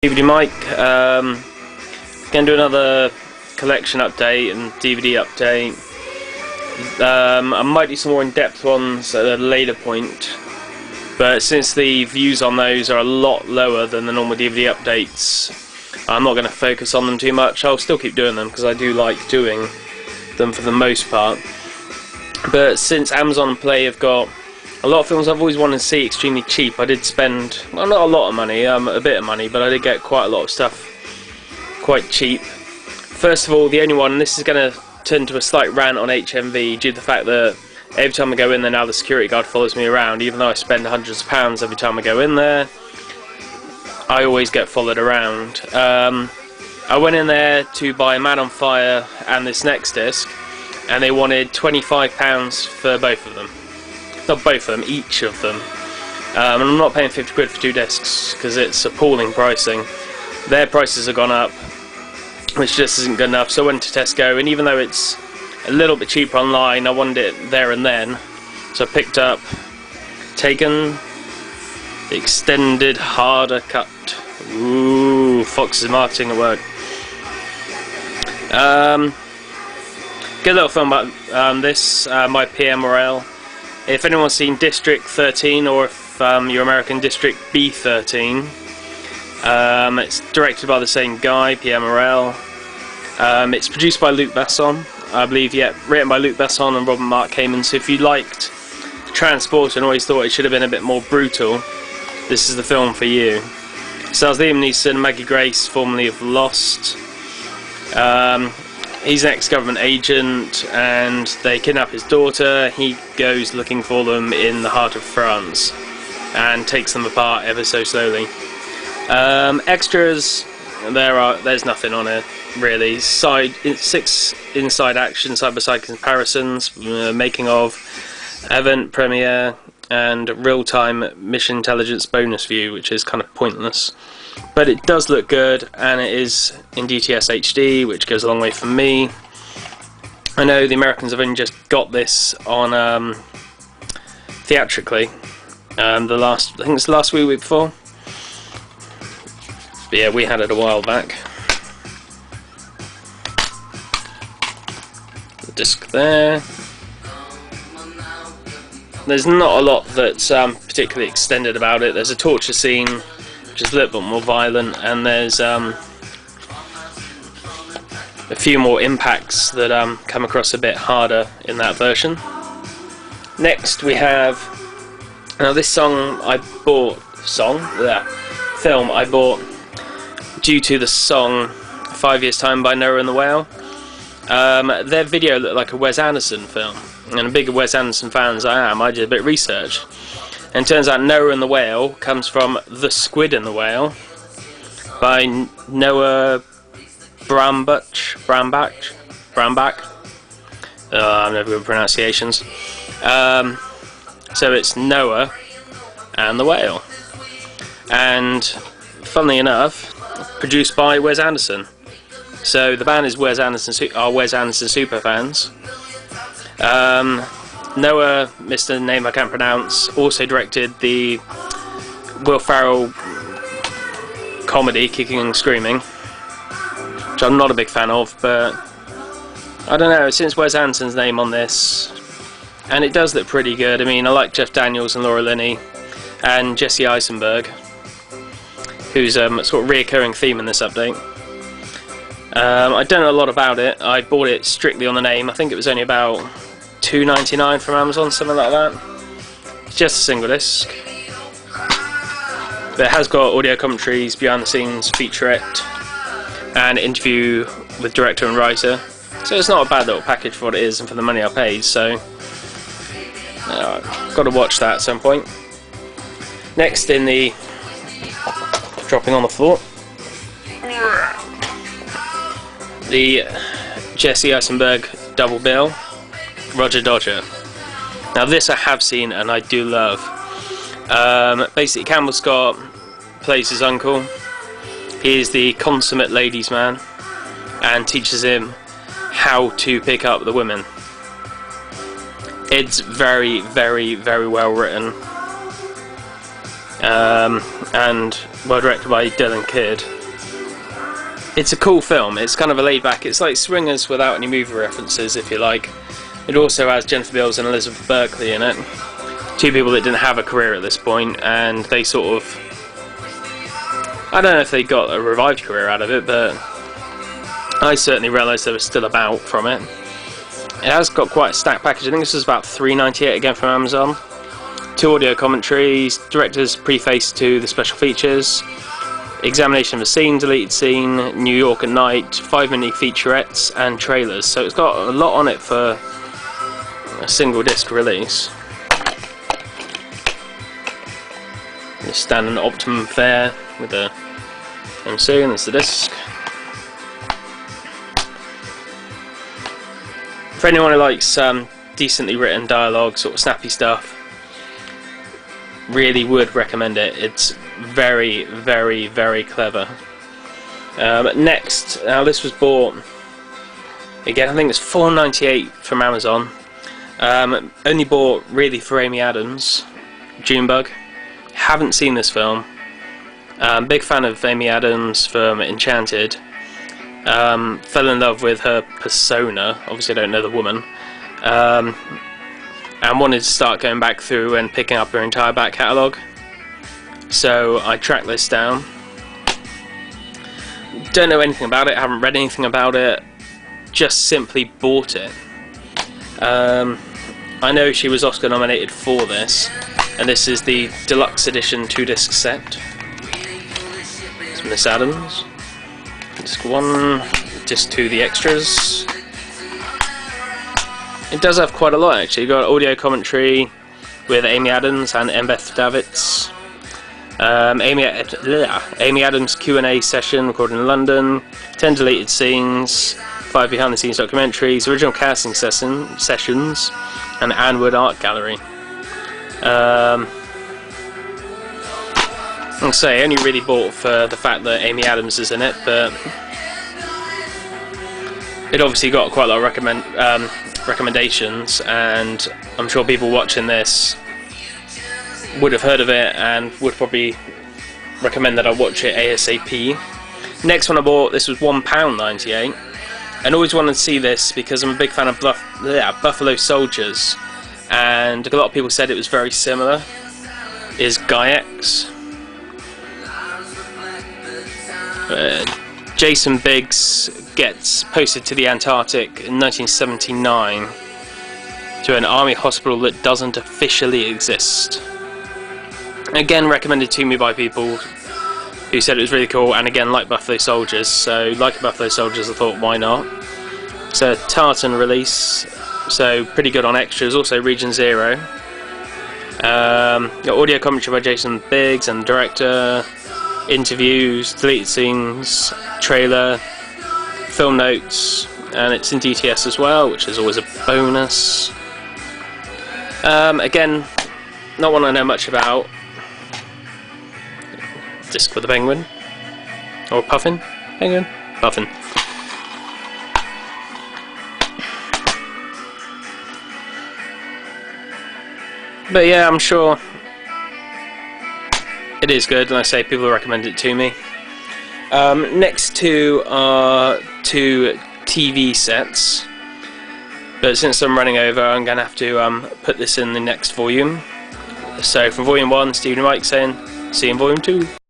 DVD Mike, gonna do another collection update and DVD update. I might do some more in-depth ones at a later point, but since the views on those are a lot lower than the normal DVD updates, I'm not going to focus on them too much. I'll still keep doing them because I do like doing them for the most part. But since Amazon and Play have got a lot of films I've always wanted to see extremely cheap, I did spend, well, not a lot of money, a bit of money, but I did get quite a lot of stuff quite cheap. First of all, the only one, and this is going to turn to a slight rant on HMV due to the fact that every time I go in there now the security guard follows me around. Even though I spend hundreds of pounds every time I go in there, I always get followed around. I went in there to buy Man on Fire and this next disc, and they wanted £25 for both of them. Not both of them, each of them. And I'm not paying 50 quid for two discs because it's appalling pricing. Their prices have gone up, which just isn't good enough. So I went to Tesco, and even though it's a little bit cheaper online, I wanted it there and then. So I picked up Taken, the extended harder cut. Ooh, Fox's marketing at work. Good little film about this by PM Morel. If anyone's seen District 13, or if you're American, District B13, it's directed by the same guy, PM Morel. It's produced by Luc Besson, I believe, yeah, written by Luc Besson and Robert Mark Kamen. So if you liked Transport and always thought it should have been a bit more brutal, this is the film for you. It stars Liam Neeson, Maggie Grace, formerly of Lost. He's an ex-government agent and they kidnap his daughter. He goes looking for them in the heart of France and takes them apart ever so slowly. Extras, there's nothing on it really. 6 inside action side-by-side comparisons, making of, event premiere, and real-time mission intelligence bonus view, which is kind of pointless. But it does look good, and it is in DTS HD, which goes a long way for me. I know the Americans have only just got this on theatrically. I think it's the last week before. But yeah, we had it a while back. The disc there. There's not a lot that's particularly extended about it. There's a torture scene, which is a little bit more violent, and there's a few more impacts that come across a bit harder in that version. Next we have, now this film I bought due to the song 5 Years Time by Noah and the Whale. Their video looked like a Wes Anderson film, and a big Wes Anderson fan as I am, I did a bit of research. And it turns out Noah and the Whale comes from The Squid and the Whale by Noah Baumbach. I'm never good with pronunciations. So it's Noah and the Whale. And funnily enough, produced by Wes Anderson. So the band is Wes Anderson super fans. Noah, Mr. Name I can't pronounce, also directed the Will Ferrell comedy Kicking and Screaming, which I'm not a big fan of, but I don't know, since Wes Anderson's name on this, and it does look pretty good. I mean, I like Jeff Daniels and Laura Linney and Jesse Eisenberg, who's a sort of reoccurring theme in this update. I don't know a lot about it. I bought it strictly on the name. I think it was only about $2.99 from Amazon, something like that. It's just a single disc. But it has got audio commentaries, behind the scenes, featurette, and interview with director and writer. So it's not a bad little package for what it is and for the money I paid, so I've got to watch that at some point. Next in the dropping on the floor, the Jesse Eisenberg double bill, Roger Dodger. Now this I have seen and I do love. Basically Campbell Scott plays his uncle. He is the consummate ladies man and teaches him how to pick up the women. It's very, very, very well written. and well directed by Dylan Kidd. It's a cool film. It's kind of a laid back. It's like Swingers without any movie references, if you like. It also has Jennifer Beals and Elizabeth Berkley in it. Two people that didn't have a career at this point, and they sort of, I don't know if they got a revived career out of it, but I certainly realised they were still about from it. It has got quite a stacked package. I think this is about $3.98 again from Amazon. 2 audio commentaries, director's preface to the special features, examination of a scene, deleted scene, New York at night, 5-minute featurettes and trailers. So it's got a lot on it for a single disc release. The standard Optimum fare with the MC, and there's the disc. For anyone who likes decently written dialogue, sort of snappy stuff, really would recommend it. It's very, very, very clever. Next, now this was bought, again I think it's $4.98 from Amazon. Only bought really for Amy Adams, Junebug. Haven't seen this film. Big fan of Amy Adams from Enchanted. Fell in love with her persona, obviously I don't know the woman, and wanted to start going back through and picking up her entire back catalogue. So I tracked this down. Don't know anything about it, haven't read anything about it, just simply bought it. I know she was Oscar nominated for this, and this is the deluxe edition 2-disc set. It's Miss Adams. Disc 1, disc 2 the extras. It does have quite a lot actually. You've got audio commentary with Amy Adams and Embeth Davids. Amy Adams Q&A session recorded in London, 10 deleted scenes, 5 behind the scenes documentaries, original casting sessions, and Anne Wood Art Gallery. I'll say I only really bought for the fact that Amy Adams is in it, but it obviously got quite a lot of recommendations, and I'm sure people watching this would have heard of it and would probably recommend that I watch it ASAP. Next one I bought, this was £1.98, and always wanted to see this because I'm a big fan of Buffalo Soldiers, and a lot of people said it was very similar, is Guy X. Jason Biggs gets posted to the Antarctic in 1979 to an army hospital that doesn't officially exist. Again, recommended to me by people who said it was really cool, and again, like Buffalo Soldiers, so like Buffalo Soldiers I thought why not. It's a tartan release, so pretty good on extras, also Region Zero. Got audio commentary by Jason Biggs and the director, interviews, deleted scenes, trailer, film notes, and it's in DTS as well, which is always a bonus. Again, not one I know much about. Disc with a penguin, or a puffin? Penguin? Puffin. But yeah, I'm sure it is good, and I say people recommend it to me. Next two are 2 TV sets, but since I'm running over I'm going to have to put this in the next volume. So from volume 1, Stephen and Mike saying, see you in volume 2.